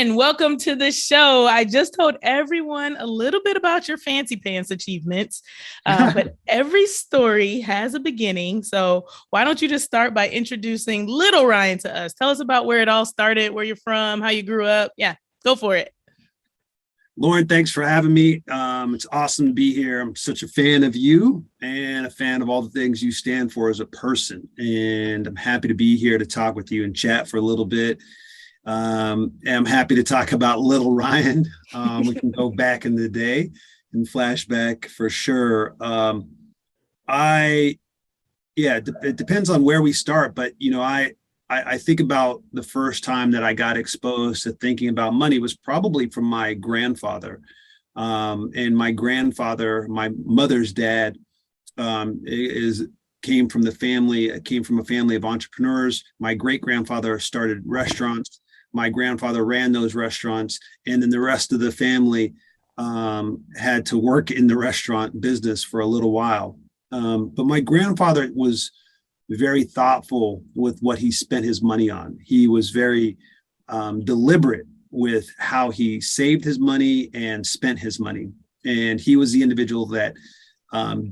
Lauryn, welcome to the show. I just told everyone a little bit about your fancy pants achievements, but every story has a beginning. So why don't you just start by introducing little Ryan to us? Tell us about where it all started, where you're from, how you grew up. Yeah, go for it. Lauryn, thanks for having me. It's awesome to be here. I'm such a fan of you and a fan of all the things you stand for as a person. And I'm happy to be here to talk with you and chat for a little bit. And I'm happy to talk about little Ryan. We can go back in the day and flashback for sure. It depends on where we start, but I think about the first time that I got exposed to thinking about money was probably from my grandfather. And my grandfather, my mother's dad, came from a family of entrepreneurs. My great grandfather started restaurants. My grandfather ran those restaurants, and then the rest of the family had to work in the restaurant business for a little while. But my grandfather was very thoughtful with what he spent his money on. He was very deliberate with how he saved his money and spent his money. And he was the individual that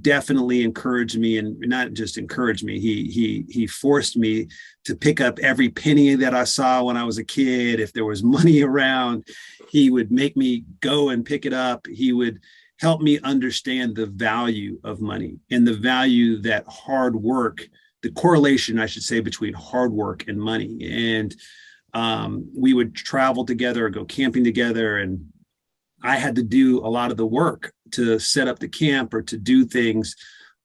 definitely encouraged me, and not just encouraged me. He forced me to pick up every penny that I saw when I was a kid. If there was money around, he would make me go and pick it up. He would help me understand the value of money and the value that hard work, the correlation, I should say, between hard work and money. And we would travel together or go camping together, and I had to do a lot of the work to set up the camp or to do things.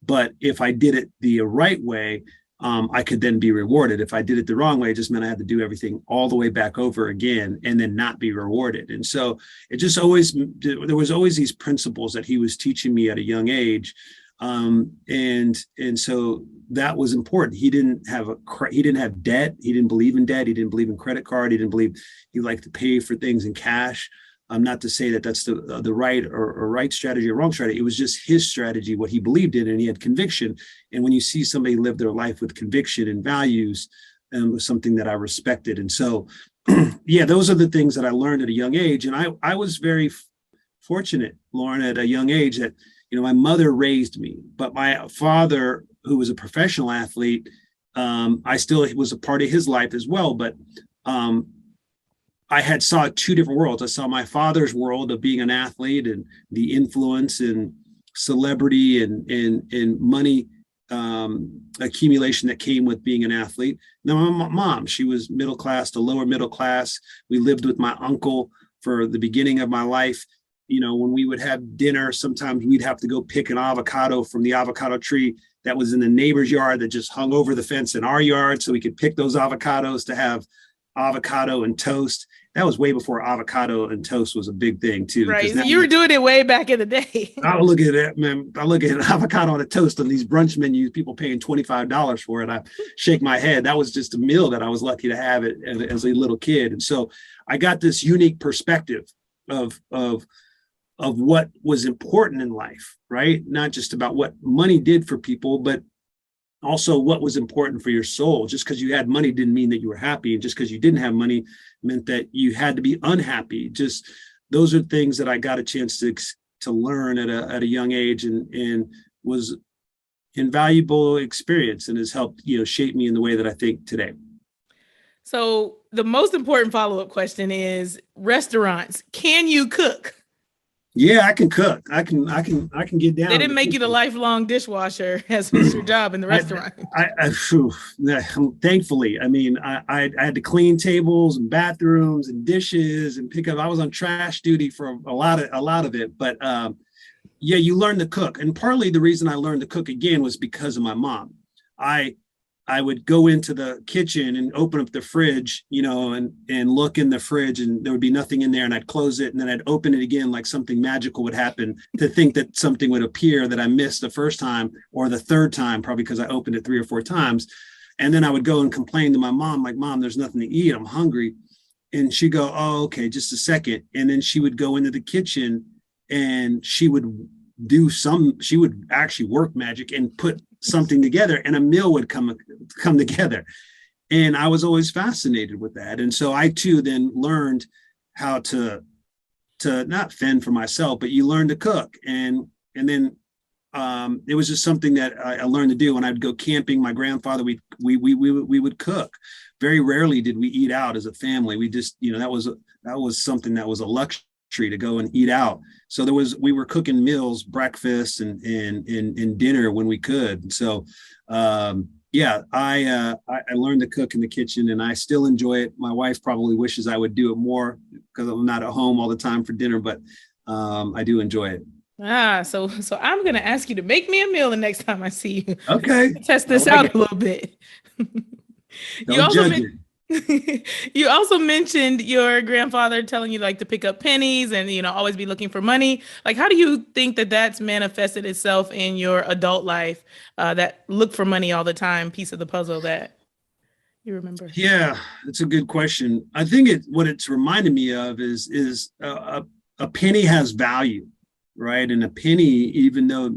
But if I did it the right way, I could then be rewarded. If I did it the wrong way, it just meant I had to do everything all the way back over again and then not be rewarded. And so there was always these principles that he was teaching me at a young age. And so that was important. He didn't have debt. He didn't believe in debt. He didn't believe in credit card. He liked to pay for things in cash. Not to say that that's the right or right strategy or wrong strategy. It was just his strategy, what he believed in, and he had conviction. And when you see somebody live their life with conviction and values, was something that I respected. And so, those are the things that I learned at a young age. And I was very fortunate, Lauryn, at a young age that, my mother raised me, but my father, who was a professional athlete, I still was a part of his life as well. But I saw two different worlds. I saw my father's world of being an athlete and the influence and celebrity and money accumulation that came with being an athlete. Now, my mom, she was middle class to lower middle class. We lived with my uncle for the beginning of my life. When we would have dinner, sometimes we'd have to go pick an avocado from the avocado tree that was in the neighbor's yard that just hung over the fence in our yard, so we could pick those avocados to have avocado and toast. That was way before avocado and toast was a big thing too. Right. So you were doing it way back in the day. I look at it, man. I look at an avocado on a toast on these brunch menus, people paying $25 for it. I shake my head. That was just a meal that I was lucky to have it as a little kid. And so I got this unique perspective of what was important in life, right? Not just about what money did for people, but also what was important for your soul. Just because you had money didn't mean that you were happy. And just because you didn't have money meant that you had to be unhappy. Just those are things that I got a chance to learn at a young age, and was invaluable experience, and has helped, shape me in the way that I think today. So the most important follow-up question is restaurants. Can you cook? Yeah, I can cook. I can get down. They didn't make you the lifelong dishwasher as was your job in the restaurant. Thankfully, I had to clean tables and bathrooms and dishes and pick up. I was on trash duty for a lot of it. But you learn to cook. And partly the reason I learned to cook again was because of my mom. I would go into the kitchen and open up the fridge, and look in the fridge, and there would be nothing in there, and I'd close it, and then I'd open it again like something magical would happen, to think that something would appear that I missed the first time or the third time, probably because I opened it 3 or 4 times. And then I would go and complain to my mom, like, "Mom, there's nothing to eat. I'm hungry." And she'd go, "Oh, okay, just a second." And then she would go into the kitchen, and she would actually work magic and put something together, and a meal would come together. And I was always fascinated with that. And so I too then learned how to not fend for myself, but you learn to cook. And then it was just something that I learned to do. When I'd go camping, my grandfather, we would cook. Very rarely did we eat out as a family. We just, that was something that was a luxury to go and eat out. So we were cooking meals, breakfast and dinner when we could. So yeah, I learned to cook in the kitchen, and I still enjoy it. My wife probably wishes I would do it more because I'm not at home all the time for dinner, but I do enjoy it. So I'm gonna ask you to make me a meal the next time I see you. Okay. Test I this like out it. a little bit. You Don't also judge it. you also mentioned your grandfather telling you like to pick up pennies and always be looking for money. Like, how do you think that that's manifested itself in your adult life? That look for money all the time piece of the puzzle that you remember. Yeah, it's a good question. I think what it's reminded me of is a penny has value, right? And a penny, even though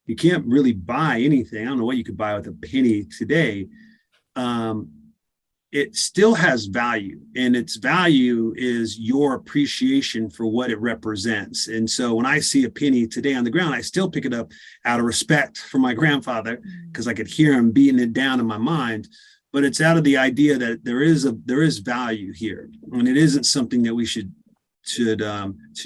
you can't really buy anything, I don't know what you could buy with a penny today. Um, it still has value, and its value is your appreciation for what it represents. And so when I see a penny today on the ground, I still pick it up out of respect for my grandfather, because I could hear him beating it down in my mind. But it's out of the idea that there is value here, and it isn't something that we should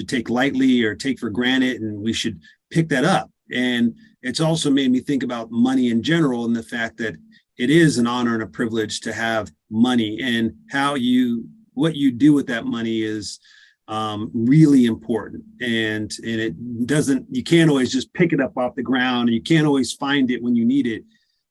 take lightly or take for granted, and we should pick that up. And it's also made me think about money in general, and the fact that it is an honor and a privilege to have money, and what you do with that money is really important. And you can't always just pick it up off the ground, and you can't always find it when you need it.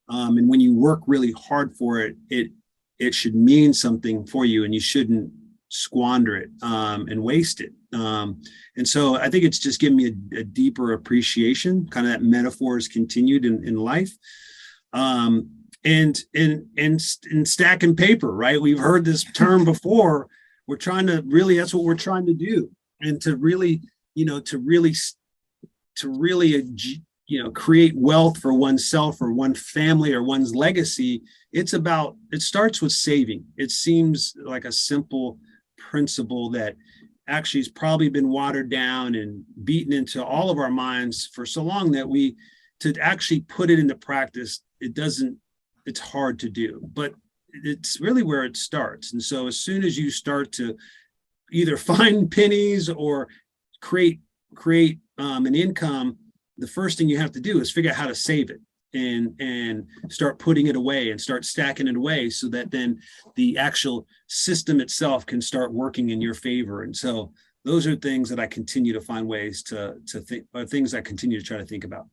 And when you work really hard for it, it should mean something for you, and you shouldn't squander it and waste it. And so I think it's just given me a deeper appreciation, kind of that metaphor is continued in life. And stacking paper, right? We've heard this term before. That's what we're trying to do. And to really create wealth for oneself or one family or one's legacy. It starts with saving. It seems like a simple principle that actually has probably been watered down and beaten into all of our minds for so long that to actually put it into practice, it's hard to do, but it's really where it starts. And so as soon as you start to either find pennies or create an income, the first thing you have to do is figure out how to save it and start putting it away and start stacking it away, so that then the actual system itself can start working in your favor. And so those are things that I continue to find ways to think, or things I continue to try to think about.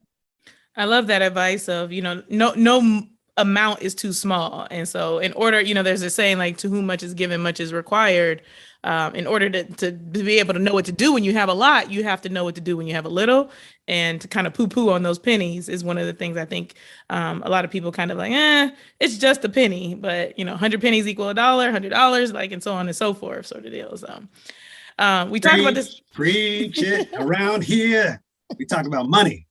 I love that advice of, no amount is too small. And so in order, there's a saying like, to whom much is given, much is required. In order to be able to know what to do when you have a lot, you have to know what to do when you have a little. And to kind of poo-poo on those pennies is one of the things I think a lot of people kind of like, it's just a penny, but 100 pennies equal $1, $100, like, and so on and so forth, sort of deals. We talked about this. Preach it around here. We talk about money.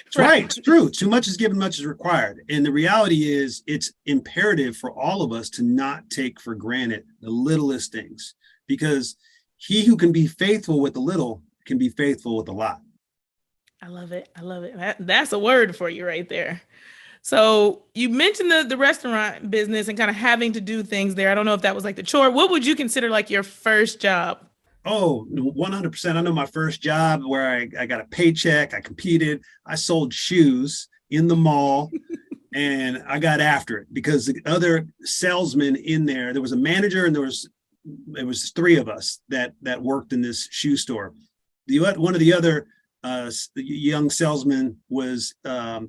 It's right. It's true. Too much is given, much is required. And the reality is, it's imperative for all of us to not take for granted the littlest things, because he who can be faithful with the little can be faithful with a lot. I love it. I love it. That's a word for you right there. So you mentioned the restaurant business and kind of having to do things there. I don't know if that was like the chore. What would you consider like your first job? Oh, 100%. I know my first job where I got a paycheck. I competed. I sold shoes in the mall and I got after it because the other salesmen in there was a manager, and there was three of us that worked in this shoe store. One of the other young salesmen was a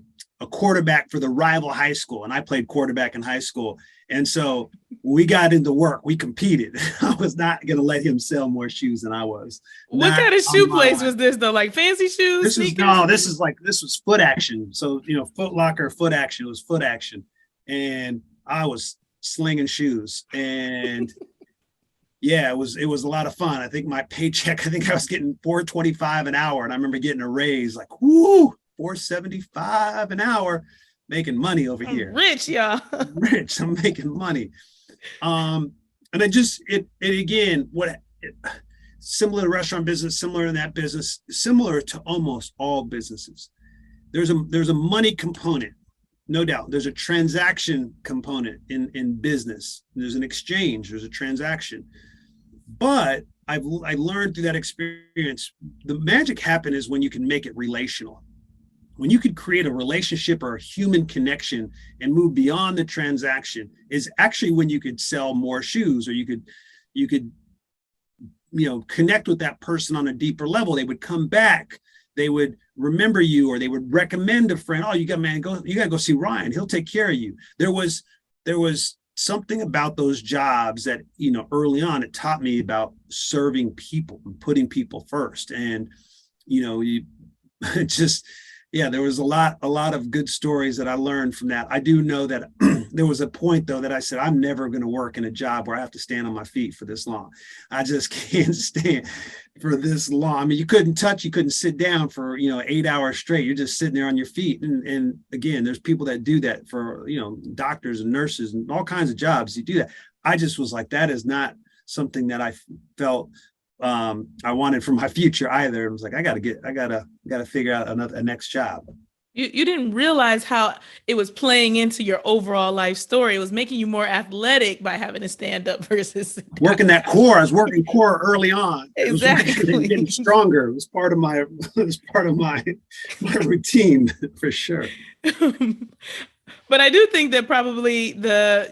quarterback for the rival high school, and I played quarterback in high school. And so when we got into work, we competed. I was not going to let him sell more shoes than I was. What kind of shoe place was this though? Like fancy shoes? This was Foot Action. So, Foot Locker, Foot Action. It was Foot Action. And I was slinging shoes. And yeah, it was a lot of fun. I think my paycheck, I was getting $4.25 an hour. And I remember getting a raise like, whoo, $4.75 an hour. Making money over here. Rich, y'all. Rich. I'm making money. And similar to restaurant business, similar in that business, similar to almost all businesses. There's a money component, no doubt. There's a transaction component in business. There's an exchange, there's a transaction. But I learned through that experience, the magic happen is when you can make it relational. When you could create a relationship or a human connection and move beyond the transaction is actually when you could sell more shoes, or you could connect with that person on a deeper level. They would come back, they would remember you, or they would recommend a friend. Oh, you got to go see Ryan. He'll take care of you. There was something about those jobs that, early on, it taught me about serving people and putting people first. And, there was a lot of good stories that I learned from that. I do know that there was a point, though, that I said, I'm never going to work in a job where I have to stand on my feet for this long. I just can't stand for this long. I mean, you couldn't sit down for, 8 hours straight. You're just sitting there on your feet. And again, there's people that do that for, doctors and nurses and all kinds of jobs. You do that. I just was like, that is not something that I felt I wanted for my future either. It was like, I gotta figure out a next job. You didn't realize how it was playing into your overall life story. It was making you more athletic by having to stand up versus working that core. I was working core early on. Exactly. Getting stronger. It was part of my routine for sure. But I do think that probably the,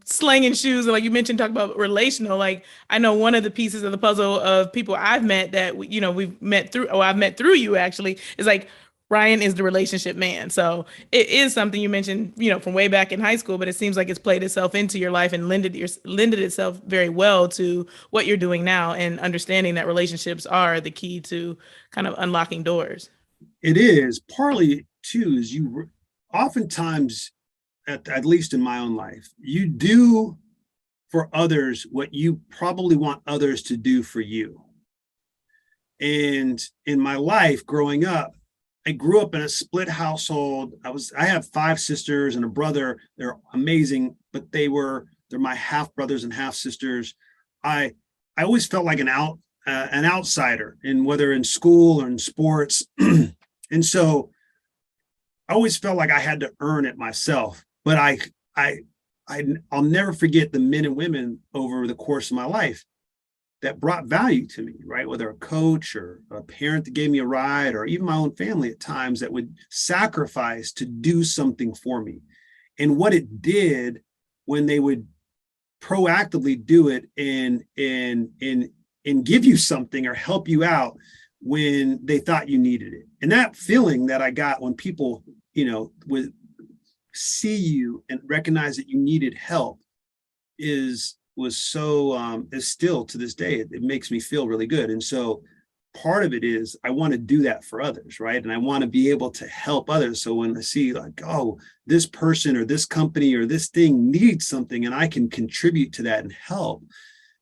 slanging shoes, like you mentioned, talk about relational. Like, I know one of the pieces of the puzzle of people I've met that, we've met through, or I've met through you actually, is like, Ryan is the relationship man. So it is something you mentioned, from way back in high school, but it seems like it's played itself into your life and lended itself very well to what you're doing now, and understanding that relationships are the key to kind of unlocking doors. It is partly too, is you oftentimes, at least in my own life, you do for others what you probably want others to do for you. And in my life growing up, I grew up in a split household. I have 5 sisters and a brother. They're amazing, but they're my half brothers and half sisters. I always felt like an outsider, whether in school or in sports. And so I always felt like I had to earn it myself. But I'll never forget the men and women over the course of my life that brought value to me, right? Whether a coach or a parent that gave me a ride, or even my own family at times that would sacrifice to do something for me. And what it did when they would proactively do it and give you something or help you out when they thought you needed it. And that feeling that I got when people, would see you and recognize that you needed help is still to this day, it makes me feel really good. And so part of it is I want to do that for others, right? And I want to be able to help others. So when I see like, oh, this person or this company or this thing needs something and I can contribute to that and help,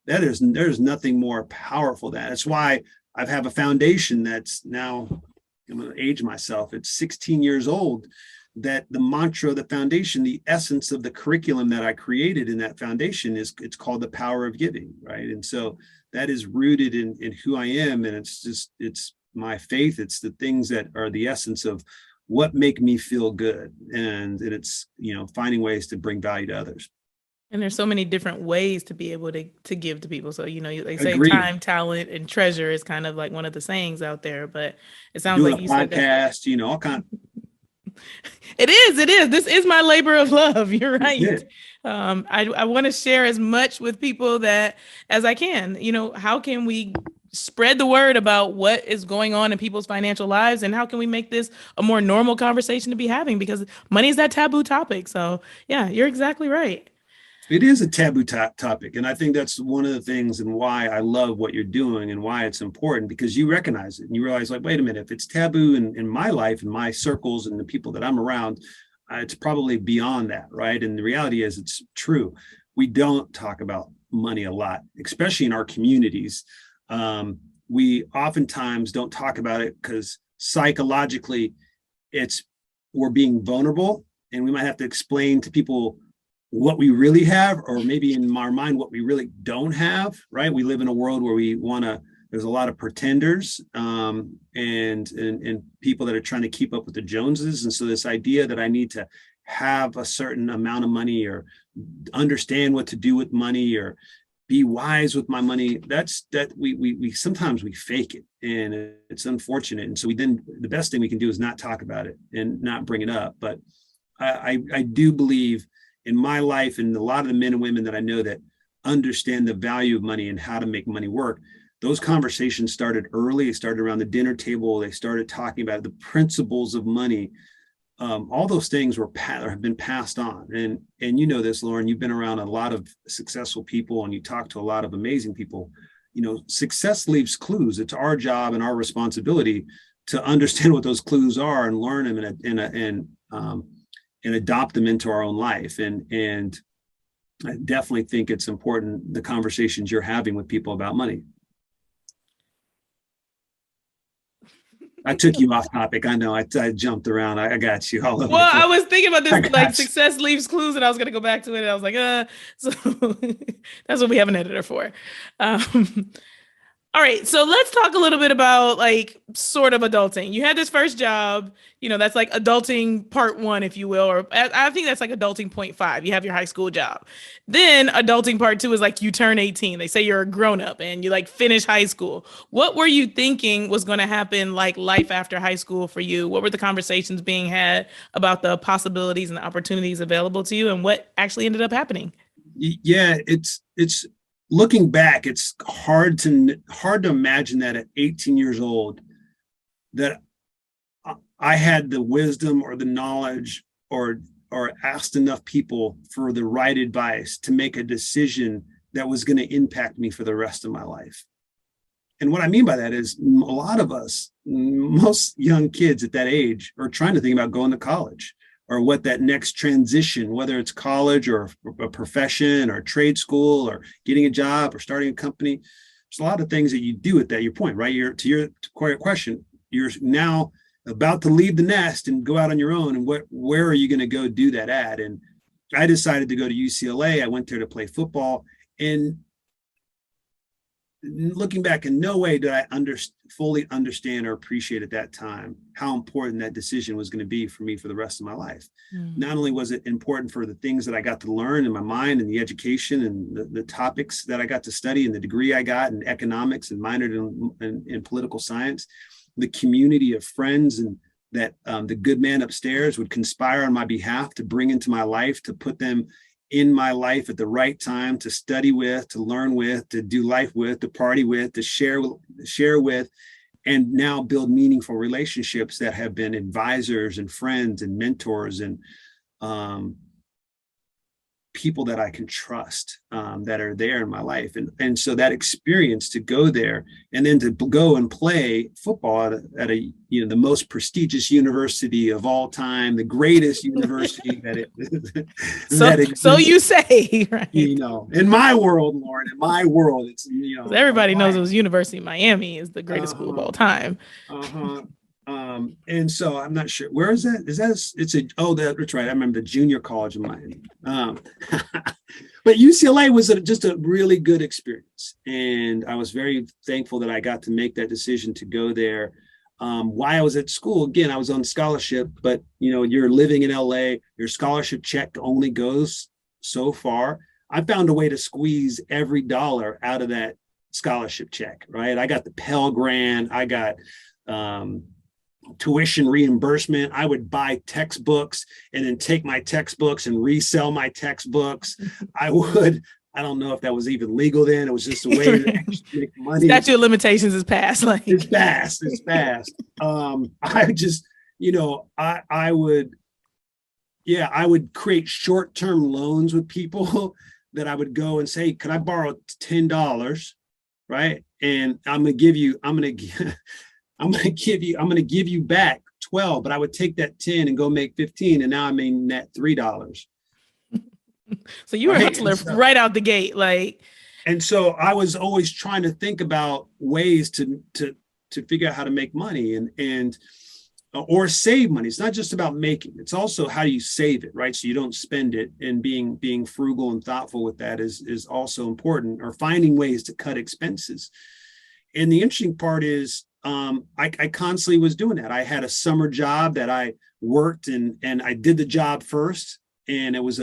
there's nothing more powerful than that. That's why I have a foundation that's now, I'm going to age myself, it's 16 years old, that the mantra of the foundation, the essence of the curriculum that I created in that foundation it's called the power of giving, right? And so that is rooted in who I am. And it's my faith. It's the things that are the essence of what make me feel good. And it's, finding ways to bring value to others. And there's so many different ways to be able to give to people. So, they say Agreed. Time, talent, and treasure is kind of like one of the sayings out there, but it sounds doing like you a said podcast, all kinds. It is. This is my labor of love. You're right. I want to share as much with people as I can. How can we spread the word about what is going on in people's financial lives, and how can we make this a more normal conversation to be having? Because money is that taboo topic. So yeah, you're exactly right. It is a taboo topic. And I think that's one of the things and why I love what you're doing and why it's important, because you recognize it and you realize, like, wait a minute, if it's taboo in my life and my circles and the people that I'm around, it's probably beyond that, right? And the reality is it's true. We don't talk about money a lot, especially in our communities. We oftentimes don't talk about it because psychologically we're being vulnerable, and we might have to explain to people what we really have, or maybe in our mind, what we really don't have, right? We live in a world where we want to There's a lot of pretenders, and people that are trying to keep up with the Joneses. And so this idea that I need to have a certain amount of money or understand what to do with money or be wise with my money, we sometimes we fake it, and it's unfortunate. And so the best thing we can do is not talk about it and not bring it up. But I do believe in my life, and a lot of the men and women that I know that understand the value of money and how to make money work, those conversations started early. They started around the dinner table. They started talking about the principles of money. All those things have been passed on. And you know this, Lauryn, you've been around a lot of successful people and you talk to a lot of amazing people. You know, success leaves clues. It's our job and our responsibility to understand what those clues are and learn them and adopt them into our own life. And I definitely think it's important, the conversations you're having with people about money. I took you off topic. I know I jumped around. I got you all over. Well, I was thinking about this, like success leaves clues, and I was going to go back to it. And I was like, so that's what we have an editor for. All right. So let's talk a little bit about like sort of adulting. You had this first job, you know, that's like adulting part 1, if you will, or I think that's like adulting point 5. You have your high school job. Then adulting part 2 is like you turn 18. They say you're a grown up and you like finish high school. What were you thinking was going to happen, like life after high school for you? What were the conversations being had about the possibilities and the opportunities available to you, and what actually ended up happening? Yeah, it's looking back, it's hard to imagine that at 18 years old that I had the wisdom or the knowledge or asked enough people for the right advice to make a decision that was going to impact me for the rest of my life. And what I mean by that is a lot of us, most young kids at that age, are trying to think about going to college or what that next transition, whether it's college or a profession or a trade school or getting a job or starting a company. There's a lot of things that you do at that, your point, right? To your question, you're now about to leave the nest and go out on your own. And where are you going to go do that at? And I decided to go to UCLA. I went there to play football. And looking back, in no way did I fully understand or appreciate at that time how important that decision was going to be for me for the rest of my life. Not only was it important for the things that I got to learn in my mind and the education and the topics that I got to study and the degree I got in economics and minored in political science, the community of friends and that the good man upstairs would conspire on my behalf to bring into my life, to put them in my life at the right time, to study with, to learn with, to do life with, to party with, to share with, and now build meaningful relationships that have been advisors and friends and mentors and people that I can trust that are there in my life. And so that experience to go there and then to go and play football at a the most prestigious university of all time, the greatest university so you say, right? In my world, Lauryn, in my world, it's everybody knows it was University of Miami is the greatest school of all time. And so I'm not sure, where is that? That's right. I remember the junior college of Miami. But UCLA was just a really good experience. And I was very thankful that I got to make that decision to go there. While I was at school, again, I was on scholarship, but you're living in LA, your scholarship check only goes so far. I found a way to squeeze every dollar out of that scholarship check, right? I got the Pell Grant, I got tuition reimbursement. I would buy textbooks and then take my textbooks and resell my textbooks. I don't know if that was even legal then. It was just a way to make money. Statute of limitations is passed. It's passed. I just, I would create short-term loans with people that I would go and say, could I borrow $10? Right. And I'm going to give you back 12, but I would take that 10 and go make 15. And now I may net $3. So you were a hustler right out the gate. And so I was always trying to think about ways to figure out how to make money or save money. It's not just about making, it's also how do you save it, right? So you don't spend it, and being frugal and thoughtful with that is also important, or finding ways to cut expenses. And the interesting part is, I constantly was doing that. I had a summer job that I worked and I did the job first. And I was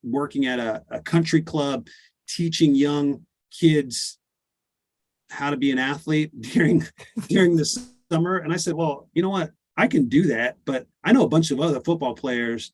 working at a country club teaching young kids how to be an athlete during the summer. And I said, well, you know what? I can do that, but I know a bunch of other football players.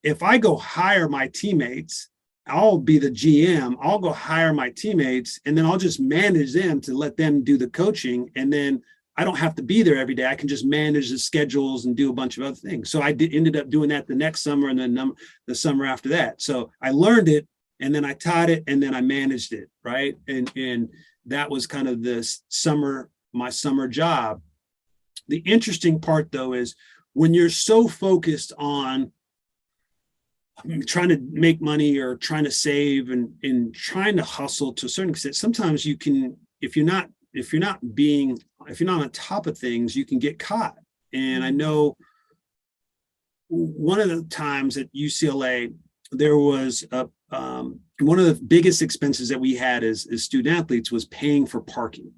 If I go hire my teammates, I'll be the GM. I'll go hire my teammates and then I'll just manage them to let them do the coaching. And then I don't have to be there every day. I can just manage the schedules and do a bunch of other things. So ended up doing that the next summer and then the summer after that. So I learned it and then I taught it and then I managed it. Right. And that was kind of my summer job. The interesting part though, is when you're so focused on trying to make money or trying to save and trying to hustle to a certain extent, sometimes you can, if you're not on top of things, you can get caught. And I know one of the times at UCLA, there was one of the biggest expenses that we had as student athletes was paying for parking,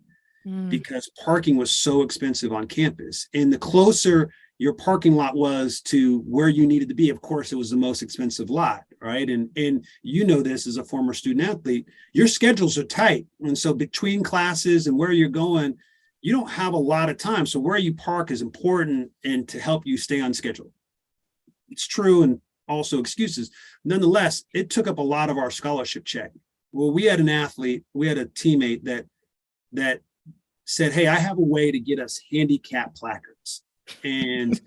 because parking was so expensive on campus. And the closer your parking lot was to where you needed to be, of course, it was the most expensive lot, right? And you know this as a former student athlete, your schedules are tight. And so between classes and where you're going, you don't have a lot of time. So where you park is important and to help you stay on schedule. It's true, and also excuses. Nonetheless, it took up a lot of our scholarship check. Well, we had a teammate that said, hey, I have a way to get us handicap placards. And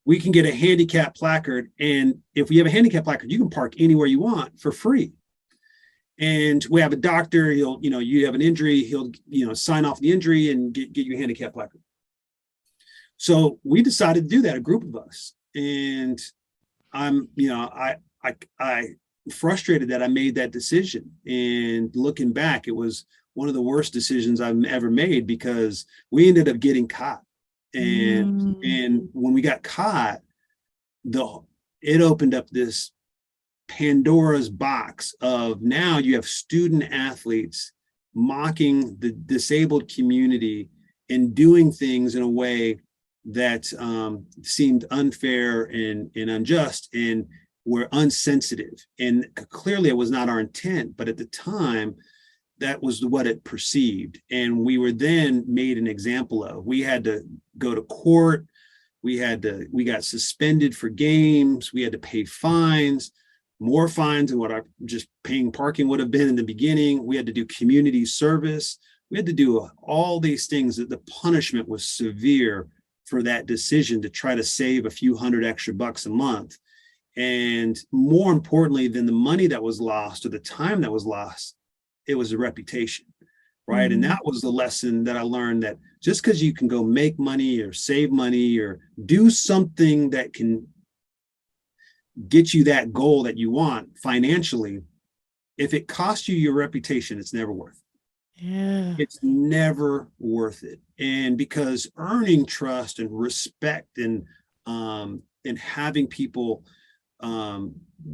we can get a handicap placard. And if we have a handicap placard, you can park anywhere you want for free. And we have a doctor, you have an injury, he'll, sign off the injury and get you a handicap placard. So we decided to do that, a group of us. And I'm frustrated that I made that decision. And looking back, it was one of the worst decisions I've ever made, because we ended up getting caught. And when we got caught, it opened up this Pandora's box of, now you have student athletes mocking the disabled community and doing things in a way that seemed unfair and unjust and were unsensitive. And clearly it was not our intent, but at the time, that was what it perceived. And we were then made an example of. We had to go to court. We got suspended for games. We had to pay fines, more fines than what our just paying parking would have been in the beginning. We had to do community service. We had to do all these things. That the punishment was severe for that decision to try to save a few hundred extra bucks a month. And more importantly than the money that was lost or the time that was lost, it was a reputation, right? And that was the lesson that I learned, that just because you can go make money or save money or do something that can get you that goal that you want financially, if it costs you your reputation, it's never worth it. Yeah. It's never worth it. And because earning trust and respect and having people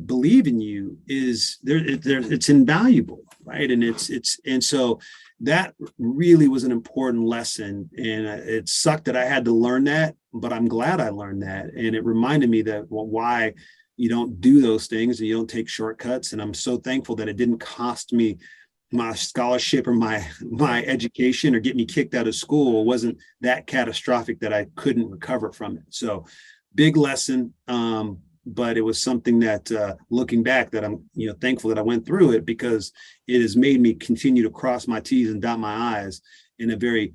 believe in you is there, it's invaluable, right? And so that really was an important lesson. And it sucked that I had to learn that, but I'm glad I learned that. And it reminded me that, well, why you don't do those things and you don't take shortcuts. And I'm so thankful that it didn't cost me my scholarship or my education or get me kicked out of school. It wasn't that catastrophic that I couldn't recover from it. So big lesson. But it was something that looking back, that I'm thankful that I went through it, because it has made me continue to cross my T's and dot my I's in a very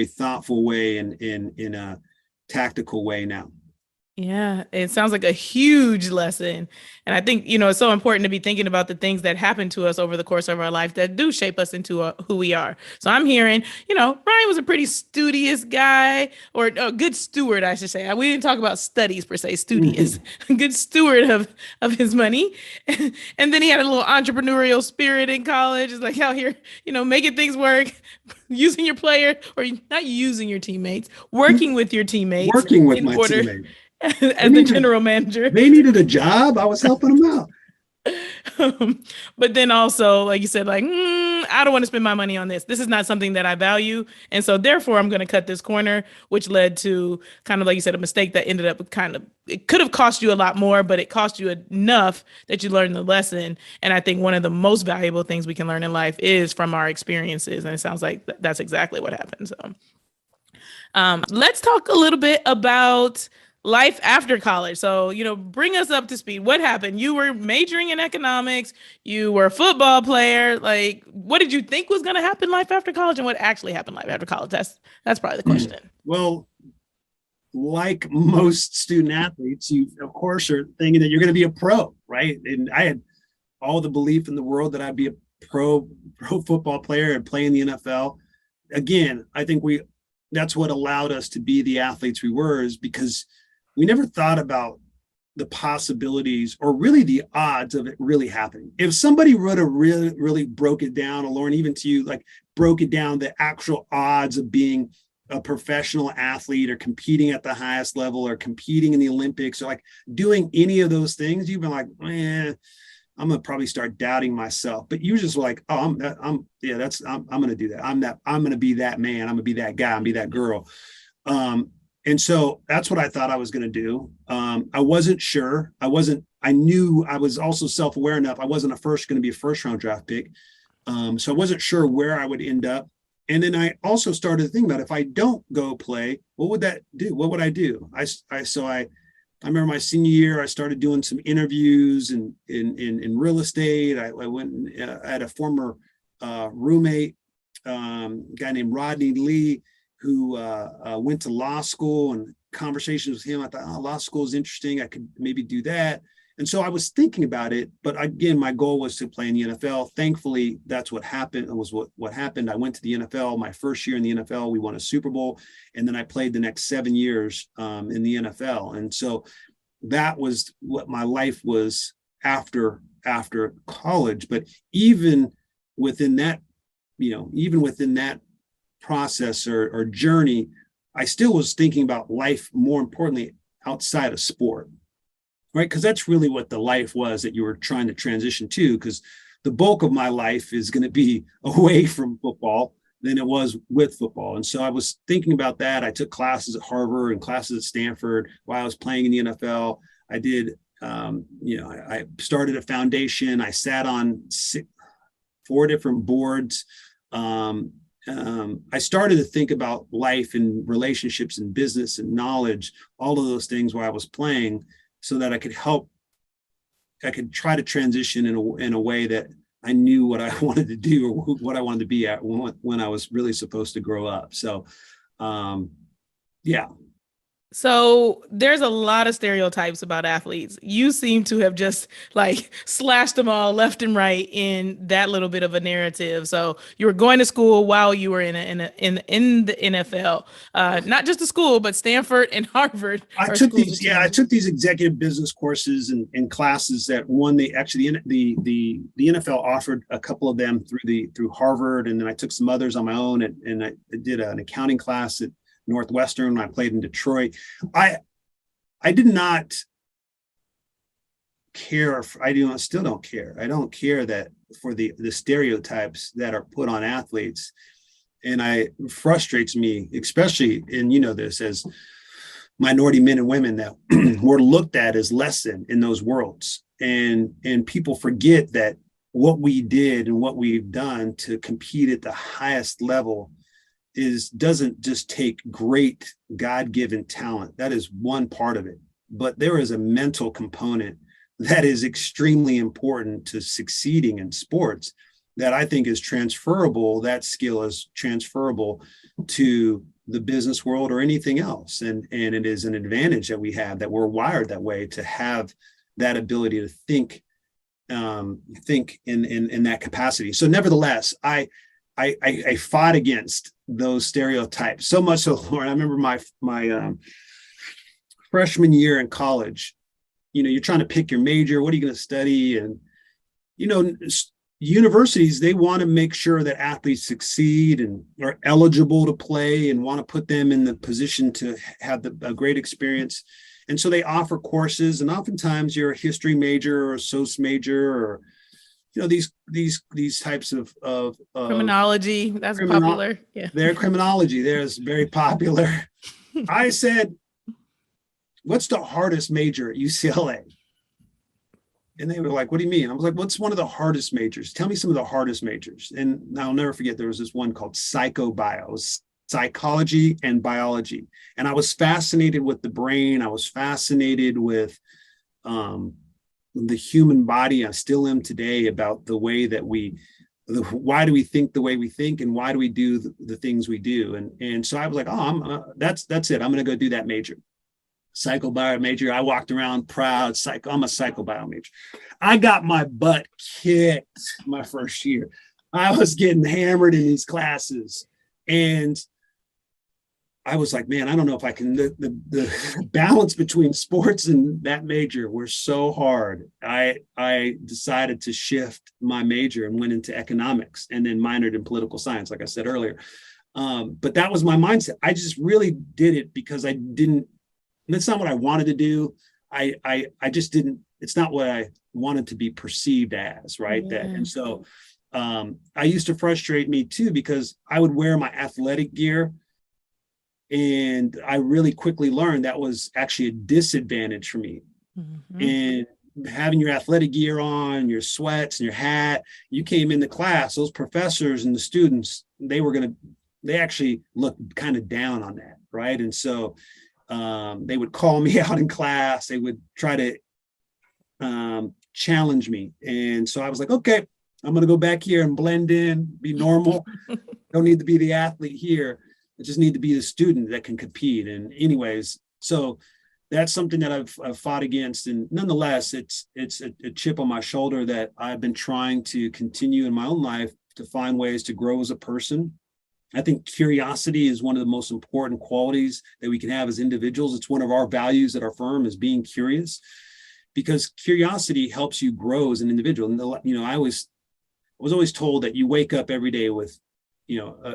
thoughtful way and in a tactical way now. Yeah, it sounds like a huge lesson. And I think, it's so important to be thinking about the things that happen to us over the course of our life that do shape us into who we are. So I'm hearing, Ryan was a pretty studious guy, or a good steward, I should say. We didn't talk about studies per se, studious, a good steward of his money. And then he had a little entrepreneurial spirit in college. It's like out here, making things work, using your player, or not using your teammates, working with your teammates. Working with my teammates. As the general manager. They needed a job. I was helping them out. But then also, like you said, like, I don't want to spend my money on this. This is not something that I value. And so therefore I'm going to cut this corner, which led to kind of, like you said, a mistake that ended up kind of, it could have cost you a lot more, but it cost you enough that you learned the lesson. And I think one of the most valuable things we can learn in life is from our experiences. And it sounds like that's exactly what happened. So let's talk a little bit about life after college. So, bring us up to speed. What happened? You were majoring in economics, you were a football player. Like, what did you think was going to happen life after college and what actually happened life after college? That's probably the question. Well, like most student athletes, you of course are thinking that you're going to be a pro, right? And I had all the belief in the world that I'd be a pro football player and play in the NFL. Again, I think that's what allowed us to be the athletes we were, is because we never thought about the possibilities or really the odds of it really happening. If somebody would have really broke it down, or Lauryn, even to you, like broke it down, the actual odds of being a professional athlete or competing at the highest level or competing in the Olympics or like doing any of those things, you've been like, I'm gonna probably start doubting myself. But you just like, I'm gonna do that. I'm gonna be that man. I'm gonna be that guy. I'm gonna be that girl. And so that's what I thought I was gonna do. I wasn't sure. I knew I was also self-aware enough. I wasn't gonna be a first round draft pick. So I wasn't sure where I would end up. And then I also started to think about, if I don't go play, what would that do? What would I do? I remember my senior year, I started doing some interviews in real estate. I went, I had a former roommate, guy named Rodney Lee, who went to law school, and conversations with him, I thought, law school is interesting. I could maybe do that. And so I was thinking about it, but again, my goal was to play in the NFL. Thankfully, that's what happened. It was what happened. I went to the NFL. My first year in the NFL, we won a Super Bowl, and then I played the next 7 years in the NFL. And so that was what my life was after college. But even within that, process or journey, I still was thinking about life, more importantly, outside of sport. Right? Because that's really what the life was that you were trying to transition to, because the bulk of my life is going to be away from football than it was with football. And so I was thinking about that. I took classes at Harvard and classes at Stanford while I was playing in the NFL. I did, I started a foundation. I sat on 4 different boards. I started to think about life and relationships and business and knowledge, all of those things while I was playing, so that I could try to transition in a way that I knew what I wanted to do or what I wanted to be at when I was really supposed to grow up. So, yeah. So there's a lot of stereotypes about athletes. You seem to have just like slashed them all left and right in that little bit of a narrative. So you were going to school while you were in the NFL, not just the school, but Stanford and Harvard. I took these executive business courses and classes that the NFL offered a couple of them through Harvard, and then I took some others on my own, and I did an accounting class at Northwestern. I played in Detroit. I did not care. Still don't care. I don't care that for the stereotypes that are put on athletes, and it frustrates me, especially in this as minority men and women, that we're looked at as less than in those worlds, and people forget that what we did and what we've done to compete at the highest level doesn't just take great God-given talent. That is one part of it, but there is a mental component that is extremely important to succeeding in sports that I think is transferable. That skill is transferable to the business world or anything else, and it is an advantage that we have, that we're wired that way, to have that ability to think in that capacity. So nevertheless, I fought against those stereotypes so much so, Lauryn. I remember my freshman year in college. You're trying to pick your major. What are you going to study? And universities, they want to make sure that athletes succeed and are eligible to play, and want to put them in the position to have a great experience. And so they offer courses, and oftentimes you're a history major or a soc major, or these types of Criminology, that's popular. Yeah. Their criminology there is very popular. I said, what's the hardest major at UCLA? And they were like, what do you mean? I was like, what's one of the hardest majors? Tell me some of the hardest majors. And I'll never forget, there was this one called psychobio, psychology and biology. And I was fascinated with the brain. I was fascinated with the human body. I still am today, about the way that why do we think the way we think, and why do we do the things we do? And so I was like, that's it. I'm going to go do that major. Psychobio major. I walked around proud. I'm a psychobio major. I got my butt kicked my first year. I was getting hammered in these classes, and I was like, man, I don't know if I can. The balance between sports and that major were so hard. I decided to shift my major and went into economics, and then minored in political science, like I said earlier. But that was my mindset. I just really did it because I didn't. That's not what I wanted to do. I just didn't. It's not what I wanted to be perceived as, right? Yeah. And so I used to frustrate me too, because I would wear my athletic gear, and I really quickly learned that was actually a disadvantage for me. Mm-hmm. And having your athletic gear on, your sweats and your hat, you came into class, those professors and the students, they actually looked kind of down on that, right? And so they would call me out in class. They would try to challenge me. And so I was like, okay, I'm going to go back here and blend in, be normal. Don't need to be the athlete here. I just need to be the student that can compete. And anyways, so that's something that I've fought against. And nonetheless, it's a chip on my shoulder that I've been trying to continue in my own life to find ways to grow as a person. I think curiosity is one of the most important qualities that we can have as individuals. It's one of our values at our firm, is being curious, because curiosity helps you grow as an individual. And I was always told that you wake up every day with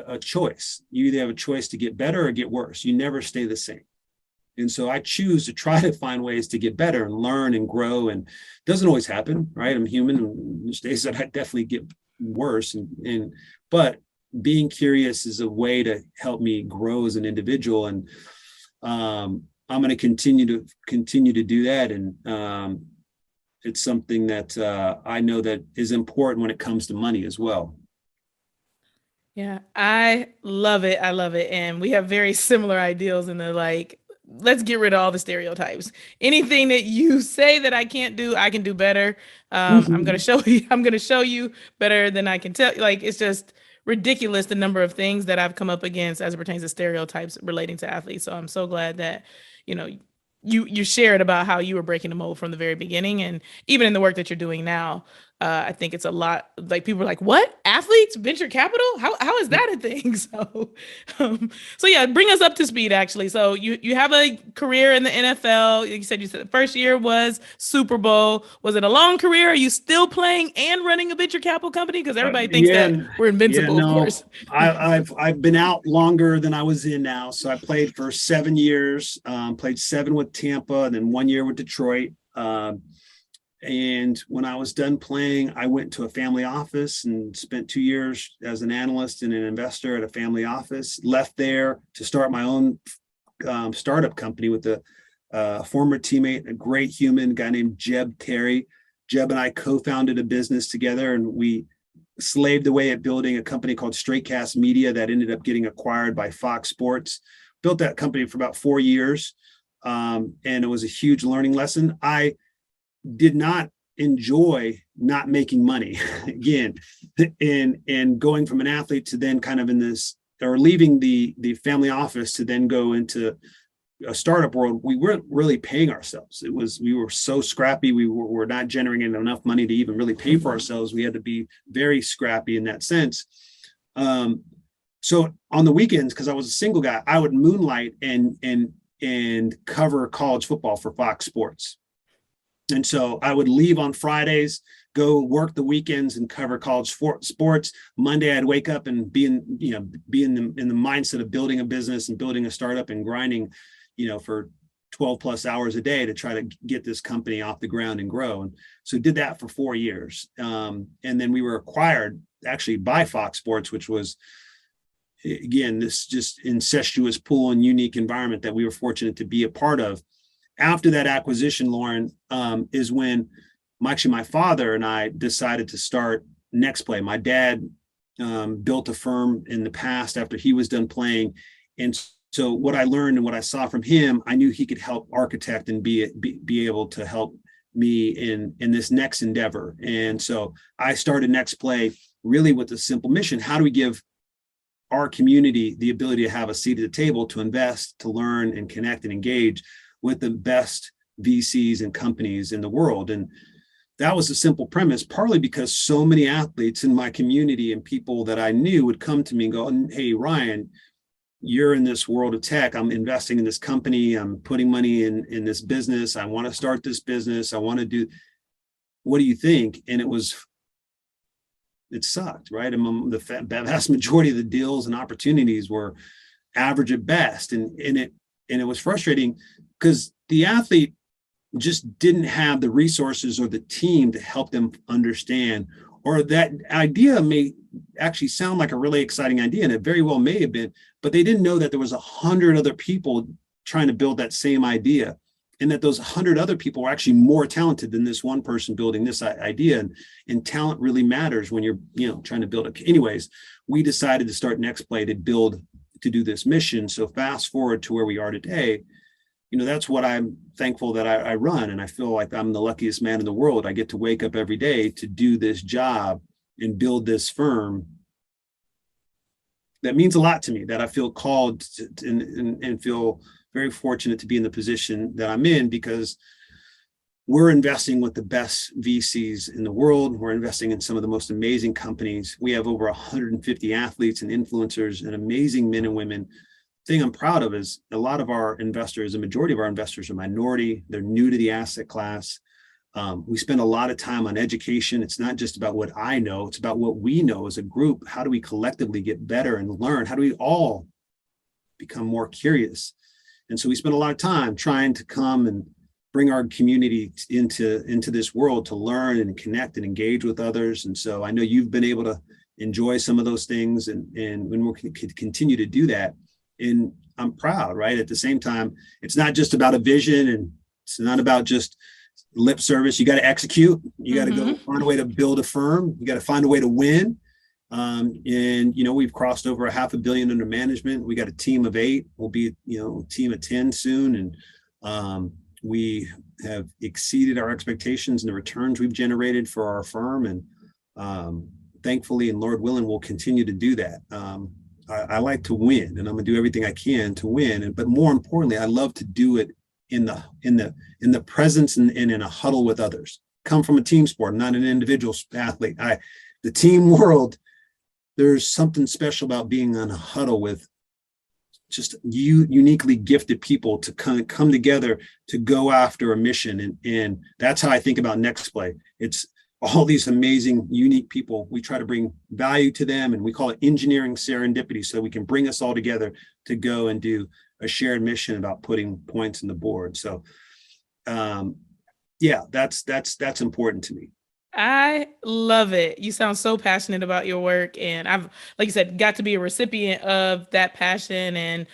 a choice. You either have a choice to get better or get worse. You never stay the same. And so I choose to try to find ways to get better and learn and grow. And it doesn't always happen, right? I'm human, and there's days that I definitely get worse. But being curious is a way to help me grow as an individual. And I'm going to continue to do that. And it's something that I know that is important when it comes to money as well. Yeah, I love it. I love it. And we have very similar ideals in the let's get rid of all the stereotypes. Anything that you say that I can't do, I can do better. I'm going to show you better than I can tell. It's just ridiculous, the number of things that I've come up against as it pertains to stereotypes relating to athletes. So I'm so glad that, you shared about how you were breaking the mold from the very beginning. And even in the work that you're doing now, I think it's a lot, people are like, what? Athletes, venture capital? How is that a thing? So yeah, bring us up to speed, actually. So you have a career in the NFL. You said the first year was Super Bowl. Was it a long career? Are you still playing and running a venture capital company? Because everybody thinks that we're invincible, of course. I've been out longer than I was in now. So I played for 7 years, played 7 with Tampa, and then 1 year with Detroit. And when I was done playing, I went to a family office and spent 2 years as an analyst and an investor at a family office. Left there to start my own startup company with a former teammate, a great human guy named Jeb Terry. Jeb and I co-founded a business together, and we slaved away at building a company called Straightcast Media that ended up getting acquired by Fox Sports. Built that company for about 4 years, and it was a huge learning lesson. I did not enjoy not making money again, and going from an athlete to then kind of in this, or leaving the family office to then go into a startup world. We weren't really paying ourselves. We were so scrappy. We were not generating enough money to even really pay for ourselves. We had to be very scrappy in that sense. So on the weekends, because I was a single guy, I would moonlight and cover college football for Fox Sports. And so I would leave on Fridays, go work the weekends and cover college sports. Monday, I'd wake up and be in the mindset of building a business and building a startup and grinding, for 12 plus hours a day to try to get this company off the ground and grow. And so did that for 4 years. And then we were acquired actually by Fox Sports, which was, again, this just incestuous pool and unique environment that we were fortunate to be a part of. After that acquisition, Lauryn, is when my father and I decided to start Next Play. My dad built a firm in the past after he was done playing. And so what I learned and what I saw from him, I knew he could help architect and be able to help me in this next endeavor. And so I started Next Play really with a simple mission. How do we give our community the ability to have a seat at the table, to invest, to learn and connect and engage with the best VCs and companies in the world? And that was a simple premise, partly because so many athletes in my community and people that I knew would come to me and go, hey, Ryan, you're in this world of tech. I'm investing in this company. I'm putting money in this business. I want to start this business. I want to do, what do you think? And it sucked, right? The vast majority of the deals and opportunities were average at best. And it was frustrating because the athlete just didn't have the resources or the team to help them understand, or that idea may actually sound like a really exciting idea, and it very well may have been, but they didn't know that there was 100 other people trying to build that same idea, and that those 100 other people were actually more talented than this one person building this idea. And talent really matters when you're, trying to build it. Anyways, we decided to start Next Play to do this mission. So fast forward to where we are today, that's what I'm thankful that I run. And I feel like I'm the luckiest man in the world. I get to wake up every day to do this job and build this firm. That means a lot to me, that I feel called to, and feel very fortunate to be in the position that I'm in, because we're investing with the best VCs in the world. We're investing in some of the most amazing companies. We have over 150 athletes and influencers and amazing men and women. Thing I'm proud of is a lot of our investors, a majority of our investors are minority. They're new to the asset class. We spend a lot of time on education. It's not just about what I know, it's about what we know as a group. How do we collectively get better and learn? How do we all become more curious? And so we spend a lot of time trying to come and bring our community into this world to learn and connect and engage with others. And so I know you've been able to enjoy some of those things, and when we can continue to do that. And I'm proud, right? At the same time, it's not just about a vision, and it's not about just lip service. You got to execute. You got to go find a way to build a firm. You got to find a way to win. And we've crossed over $500 million under management. We got a team of 8. We'll be a team of 10 soon, and we have exceeded our expectations and the returns we've generated for our firm. And thankfully, and Lord willing, we'll continue to do that. I like to win, and I'm gonna do everything I can to win. But more importantly, I love to do it in the presence and in a huddle with others. Come from a team sport, not an individual athlete. The team world, there's something special about being on a huddle with just uniquely gifted people to come together to go after a mission. And that's how I think about Next Play. It's all these amazing, unique people. We try to bring value to them, and we call it engineering serendipity, so we can bring us all together to go and do a shared mission about putting points on the board. So that's important to me. I love it. You sound so passionate about your work, and I've, like you said, got to be a recipient of that passion and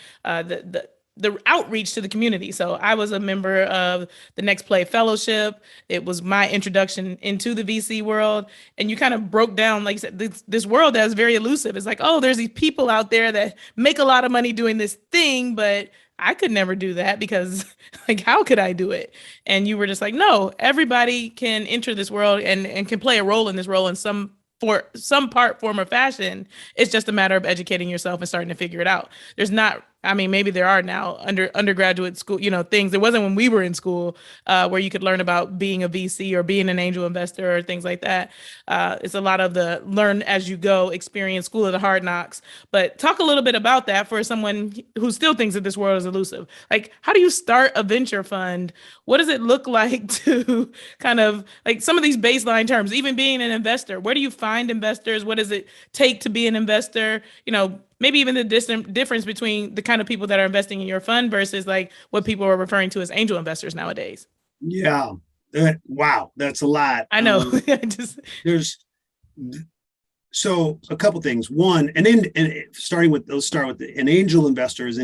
the outreach to the community. So I was a member of the Next Play Fellowship. It was my introduction into the VC world. And you kind of broke down, like you said, this world that's very elusive. It's like, oh, there's these people out there that make a lot of money doing this thing, but I could never do that because like, how could I do it? And you were just like, no, everybody can enter this world and can play a role in this role in some part, form, or fashion. It's just a matter of educating yourself and starting to figure it out. There's not, I mean, maybe there are now undergraduate school, things. There wasn't when we were in school where you could learn about being a VC or being an angel investor or things like that. It's a lot of the learn as you go experience, school of the hard knocks. But talk a little bit about that for someone who still thinks that this world is elusive. Like, how do you start a venture fund? What does it look like to kind of like some of these baseline terms, even being an investor? Where do you find investors? What does it take to be an investor? maybe even the difference between the kind of people that are investing in your fund versus like what people are referring to as angel investors nowadays. Yeah. Wow, that's a lot. I know. Just There's so a couple things. One, and then let's start with an angel investor is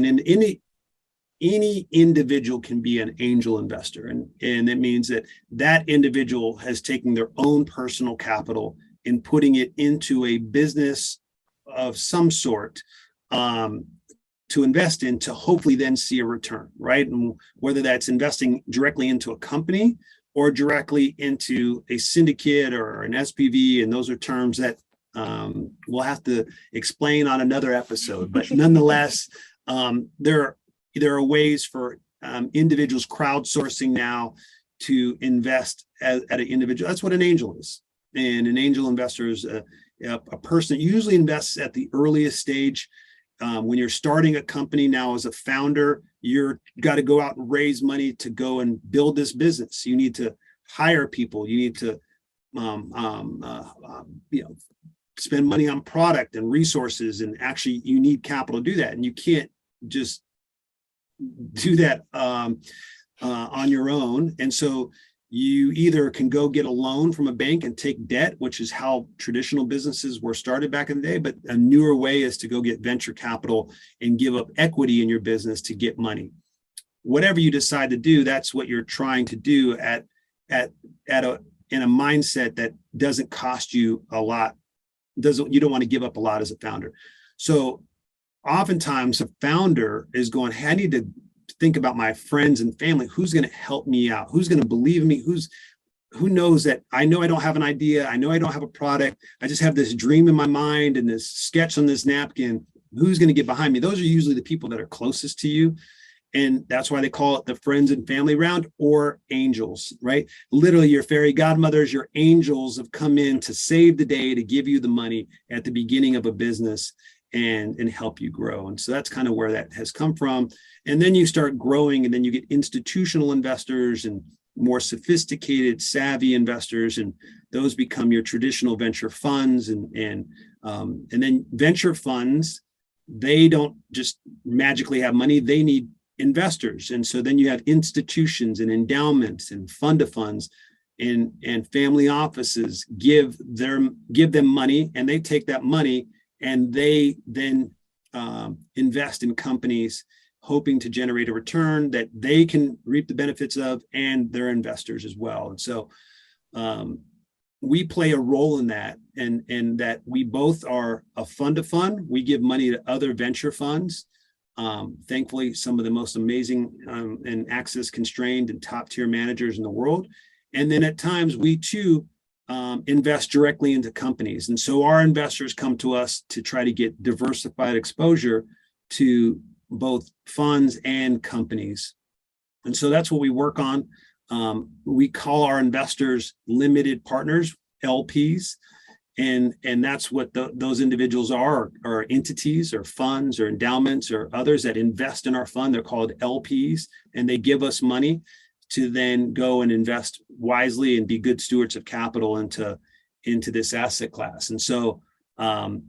any individual can be an angel investor, and it means that individual has taken their own personal capital and putting it into a business of some sort, to invest in, to hopefully then see a return, right? And whether that's investing directly into a company or directly into a syndicate or an SPV, and those are terms that we'll have to explain on another episode. But nonetheless, there are ways for individuals crowdsourcing now to invest at an individual. That's what an angel is. And an angel investor is a person that usually invests at the earliest stage. When you're starting a company now as a founder, you're got to go out and raise money to go and build this business. You need to hire people. You need to, spend money on product and resources, and actually you need capital to do that. And you can't just do that on your own. And so you either can go get a loan from a bank and take debt, which is how traditional businesses were started back in the day. But a newer way is to go get venture capital and give up equity in your business to get money. Whatever you decide to do, that's what you're trying to do in a mindset that doesn't cost you a lot. You don't want to give up a lot as a founder. So oftentimes a founder is going, hey, I need to think about my friends and family. Who's going to help me out? Who's going to believe in me? Who knows that I know I don't have an idea. I know I don't have a product. I just have this dream in my mind and this sketch on this napkin. Who's going to get behind me? Those are usually the people that are closest to you. And that's why they call it the friends and family round, or angels, right? Literally your fairy godmothers, your angels have come in to save the day, to give you the money at the beginning of a business and help you grow. And so that's kind of where that has come from. And then you start growing, and then you get institutional investors and more sophisticated, savvy investors, and those become your traditional venture funds. And then venture funds, they don't just magically have money, they need investors. And so then you have institutions and endowments and fund of funds and family offices give them money, and they take that money and they then invest in companies hoping to generate a return that they can reap the benefits of, and their investors as well. And so we play a role in that, and that we both are a fund of fund. We give money to other venture funds. Thankfully, some of the most amazing and access constrained and top tier managers in the world. And then at times we too invest directly into companies. And so our investors come to us to try to get diversified exposure to both funds and companies. And so that's what we work on. We call our investors limited partners, LPs. And that's what those individuals are entities or funds or endowments or others that invest in our fund. They're called LPs, and they give us money to then go and invest wisely and be good stewards of capital into this asset class. And so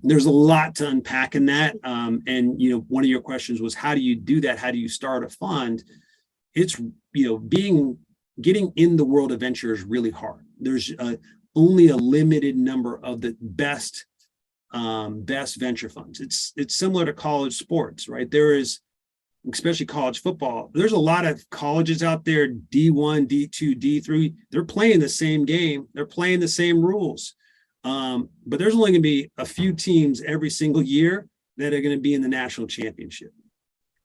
there's a lot to unpack in that. And one of your questions was, how do you do that? How do you start a fund? It's getting in the world of venture is really hard. There's only a limited number of the best venture funds. It's similar to college sports, right? There is, especially college football, there's a lot of colleges out there, D1, D2, D3, they're playing the same game, they're playing the same rules. But there's only going to be a few teams every single year that are going to be in the national championship,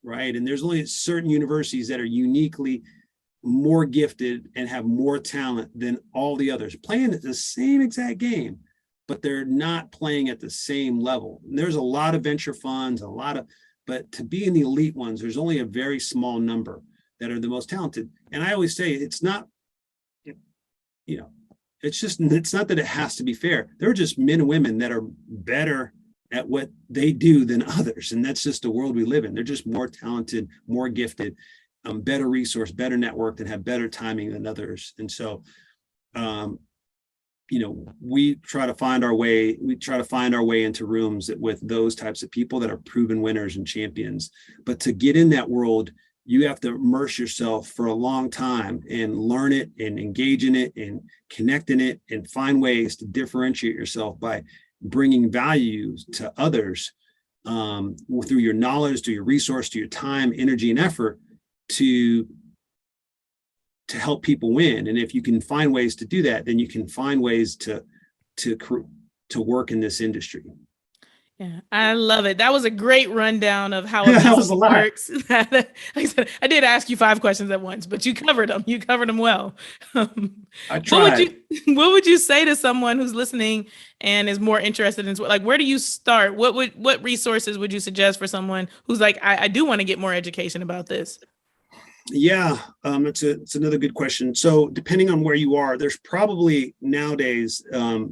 right? And there's only certain universities that are uniquely more gifted and have more talent than all the others, playing the same exact game, but they're not playing at the same level. And there's a lot of venture funds, but to be in the elite ones, there's only a very small number that are the most talented. And I always say it's not, it's not that it has to be fair. There are just men and women that are better at what they do than others. And that's just the world we live in. They're just more talented, more gifted, better resource, better networked, and have better timing than others. And so we try to find our way. We try to find our way into rooms with those types of people that are proven winners and champions. But to get in that world, you have to immerse yourself for a long time and learn it and engage in it and connect in it and find ways to differentiate yourself by bringing value to others, through your knowledge, through your resource, to your time, energy, and effort to help people win. And if you can find ways to do that, then you can find ways to work in this industry. Yeah, I love it. That was a great rundown of how a That was business a lot. works. Like I said, I did ask you 5 questions at once, but you covered them. You covered them well. I What would tried. what would you say to someone who's listening and is more interested in, like, where do you start? What resources would you suggest for someone who's like, I do want to get more education about this? Yeah, it's another good question. So depending on where you are, there's probably nowadays a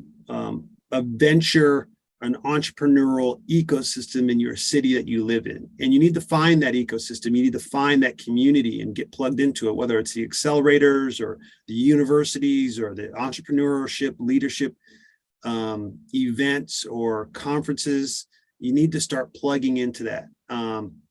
venture, an entrepreneurial ecosystem in your city that you live in. And you need to find that ecosystem. You need to find that community and get plugged into it, whether it's the accelerators or the universities or the entrepreneurship, leadership events or conferences. You need to start plugging into that.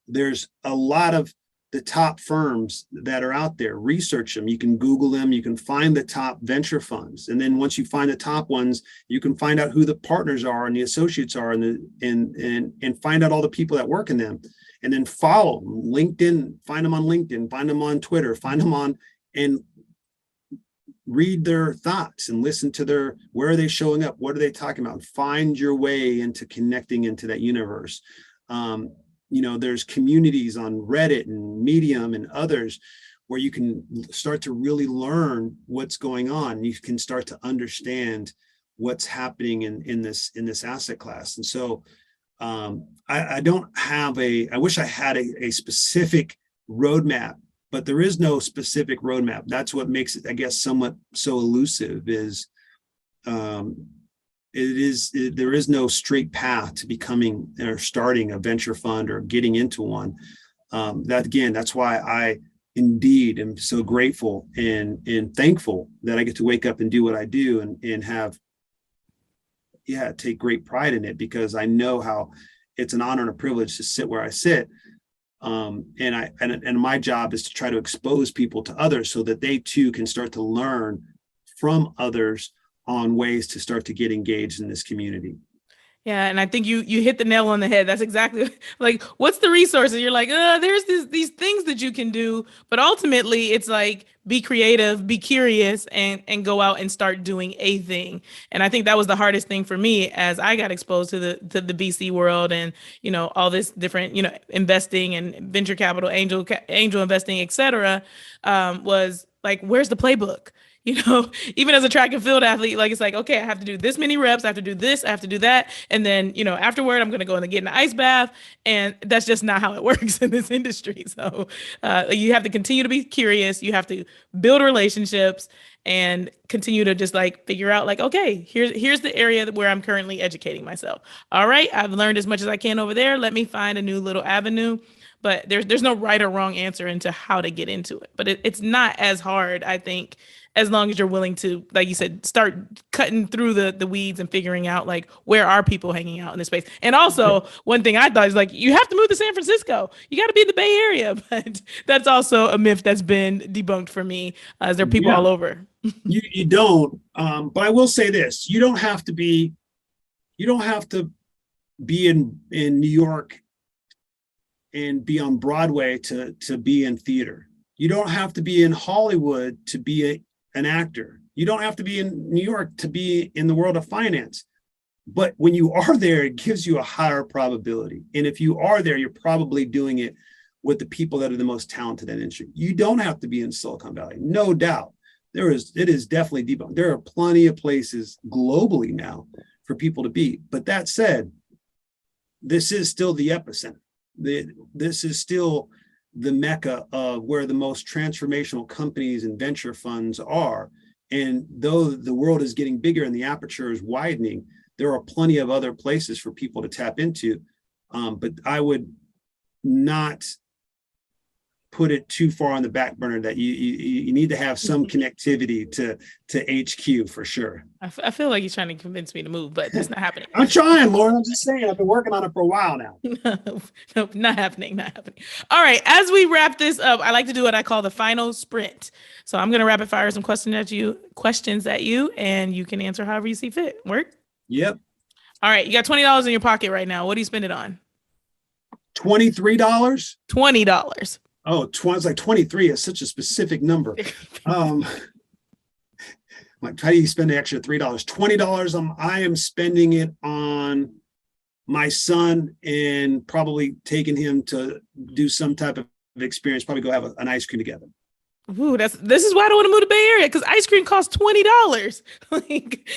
There's a lot of the top firms that are out there. Research them. You can Google them. You can find the top venture funds. And then once you find the top ones, you can find out who the partners are and the associates are and find out all the people that work in them. And then follow them. LinkedIn, find them on LinkedIn, find them on Twitter, find them on, and read their thoughts and listen to where are they showing up? What are they talking about? Find your way into connecting into that universe. There's communities on Reddit and Medium and others where you can start to really learn what's going on. You can start to understand what's happening in this asset class. And so I don't have I wish I had a specific roadmap, but there is no specific roadmap. That's what makes it, I guess, somewhat so elusive is there is no straight path to becoming or starting a venture fund or getting into one. That's why I indeed am so grateful and thankful that I get to wake up and do what I do and have, take great pride in it, because I know how it's an honor and a privilege to sit where I sit. And my job is to try to expose people to others so that they too can start to learn from others on ways to start to get engaged in this community. Yeah, and I think you hit the nail on the head. That's exactly like, what's the resources? You're like, there's these things that you can do, but ultimately it's like, be creative, be curious, and go out and start doing a thing. And I think that was the hardest thing for me as I got exposed to the VC world and all this different investing and venture capital, angel investing, etc. Was like, where's the playbook? Even as a track and field athlete, like, it's like, okay, I have to do this many reps, I have to do this, I have to do that. And then, afterward, I'm going to go and get in the ice bath. And that's just not how it works in this industry. So you have to continue to be curious. You have to build relationships and continue to just like figure out like, okay, here's the area where I'm currently educating myself. All right, I've learned as much as I can over there. Let me find a new little avenue. But there's no right or wrong answer into how to get into it. But it's not as hard, I think, as long as you're willing to, like you said, start cutting through the weeds and figuring out like, where are people hanging out in this space. And also, one thing I thought is like, you have to move to San Francisco. You got to be in the Bay Area. But that's also a myth that's been debunked for me, as there are people all over. You don't. But I will say this: you don't have to be in New York and be on Broadway to be in theater. You don't have to be in Hollywood to be an actor. You don't have to be in New York to be in the world of finance. But when you are there, it gives you a higher probability. And if you are there, you're probably doing it with the people that are the most talented in the industry. You don't have to be in Silicon Valley, no doubt. It is definitely debunked. There are plenty of places globally now for people to be. But that said, this is still the epicenter. This is still the mecca of where the most transformational companies and venture funds are. And though the world is getting bigger and the aperture is widening, there are plenty of other places for people to tap into. But I would not put it too far on the back burner, that you need to have some connectivity to HQ for sure. I feel like he's trying to convince me to move, but that's not happening. I'm trying, Lauryn. I'm just saying, I've been working on it for a while now. No, not happening. Not happening. All right. As we wrap this up, I like to do what I call the final sprint. So I'm going to rapid fire some questions at you, and you can answer however you see fit. Work? Yep. All right. You got $20 in your pocket right now. What do you spend it on? $23. $20. Oh, it's like 23 is such a specific number. Like, how do you spend the extra $3? $20. I am spending it on my son and probably taking him to do some type of experience, probably go have an ice cream together. Ooh, this is why I don't want to move to Bay Area, because ice cream costs $20. Like,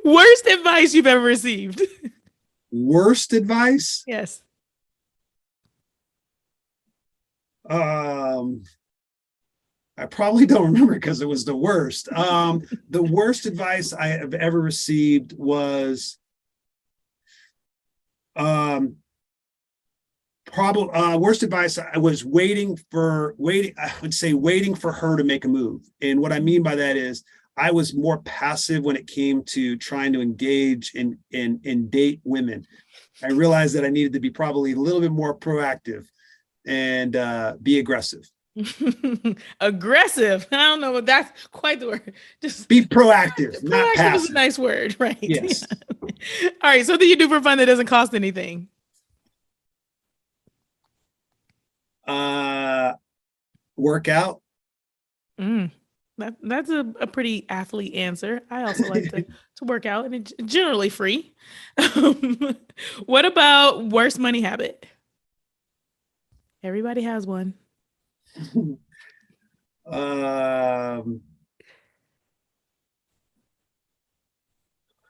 worst advice you've ever received. Worst advice? Yes. I probably don't remember because it was the worst. The worst advice I have ever received was worst advice. I was waiting for her to make a move. And what I mean by that is I was more passive when it came to trying to engage in date women. I realized that I needed to be probably a little bit more proactive and be aggressive. Aggressive. I don't know, but that's quite the word. Just be proactive, not proactive passive. Is a nice word, right? Yes. Yeah. All right. So, what do you do for fun that doesn't cost anything? Work out. That's a pretty athlete answer. I also like to work out, and it's generally free. What about worst money habit? Everybody has one.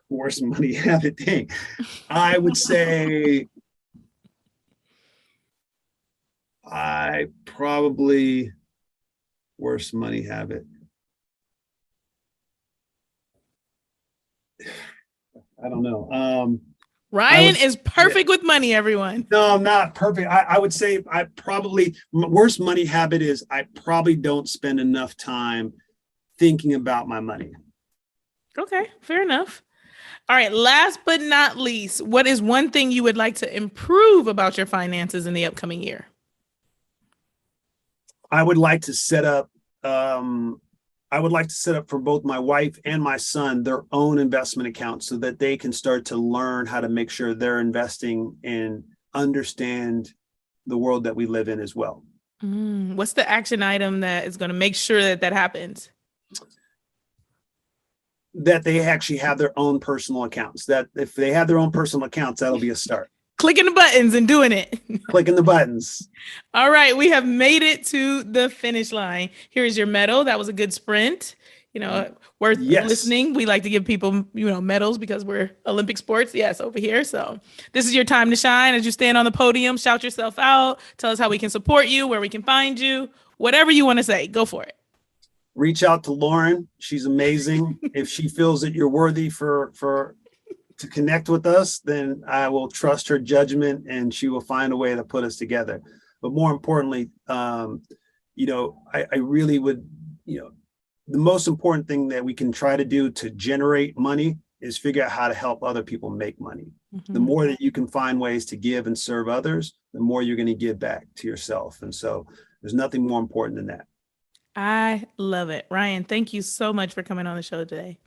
Worst money habit thing. I would say worst money habit. I don't know. Ryan is perfect with money, everyone. No, I'm not perfect. I would say worst money habit is I probably don't spend enough time thinking about my money. Okay, fair enough. All right, last but not least, what is one thing you would like to improve about your finances in the upcoming year? I would like to set up for both my wife and my son their own investment accounts so that they can start to learn how to make sure they're investing and understand the world that we live in as well. What's the action item that is going to make sure that happens? That they actually have their own personal accounts. That if they have their own personal accounts, that'll be a start. Clicking the buttons and doing it. Clicking the buttons. All right. We have made it to the finish line. Here's your medal. That was a good sprint. Worth listening. We like to give people, medals because we're Olympic sports. Yes, over here. So this is your time to shine. As you stand on the podium, shout yourself out. Tell us how we can support you, where we can find you, whatever you want to say. Go for it. Reach out to Lauryn. She's amazing. If she feels that you're worthy to connect with us, then I will trust her judgment and she will find a way to put us together. But more importantly, I really would, the most important thing that we can try to do to generate money is figure out how to help other people make money. Mm-hmm. The more that you can find ways to give and serve others, the more you're going to give back to yourself. And so there's nothing more important than that. I love it. Ryan, thank you so much for coming on the show today.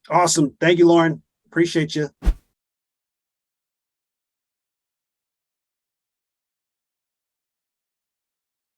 Awesome. Thank you, Lauryn. Appreciate you.